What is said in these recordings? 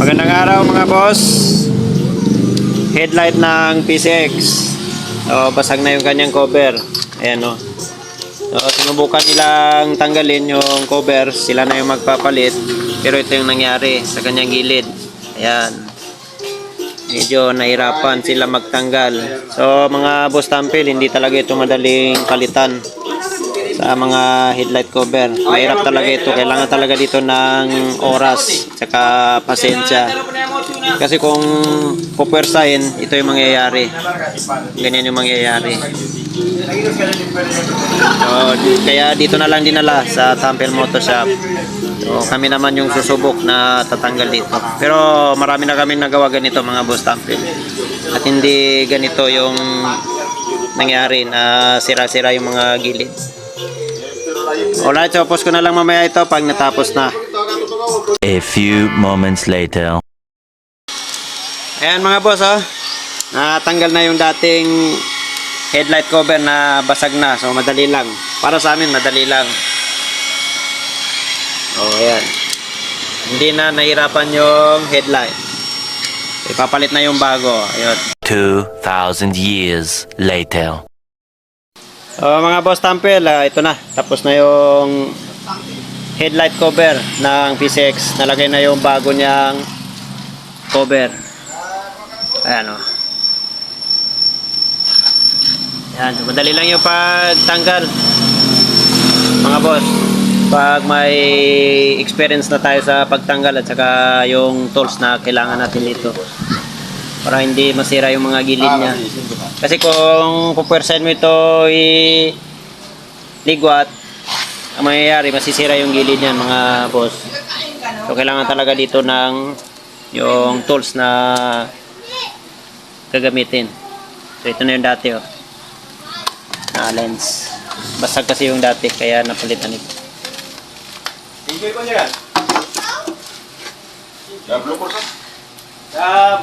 Magandang araw mga boss. Headlight ng PCX. Basag na yung kanyang cover. Ayan o. Sinubukan nilang tanggalin yung cover. Sila na yung magpapalit. Pero ito yung nangyari sa kanyang gilid. Ayan. Medyo nahirapan sila magtanggal. So mga boss tampil, hindi talaga ito madaling palitan sa mga headlight cover. Mahirap talaga ito. Kailangan talaga dito ng oras tsaka pasensya. Kasi kung pupwersahin, ito yung mangyayari. Ganyan yung mangyayari. So, kaya dito na lang dinala sa Tampil Motor Shop. So, kami naman yung susubok na tatanggal dito. Pero marami na kami nagawa ganito mga boss Tampil. At hindi ganito yung nangyari na sira-sira yung mga gilid. Alright, so post ko na lang mamaya ito pag natapos na. A few moments later. Ayan mga boss, natanggal na yung dating headlight cover na basag na. So madali lang. Para sa amin madali lang. Ayan. Hindi na nahirapan yung headlight. Ipapalit na yung bago. Ayun. 2,000 years later. Mga boss tampil, ito na. Tapos na yung headlight cover ng PCX. Nalagay na yung bago niyang cover. Ayan o. Ayan. Madali lang yung pagtanggal. Mga boss. Pag may experience na tayo sa pagtanggal at saka yung tools na kailangan natin dito. Para hindi masira yung mga gilid niya. Kasi kung pupwersahin mo ito ligwat, ang mangyayari, masisira yung gilid niyan mga boss. So kailangan talaga dito ng yung tools na gagamitin. So ito na yung dati na lens. Basag kasi yung dati kaya napalitan ito.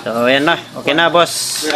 So ayan na, okay na boss.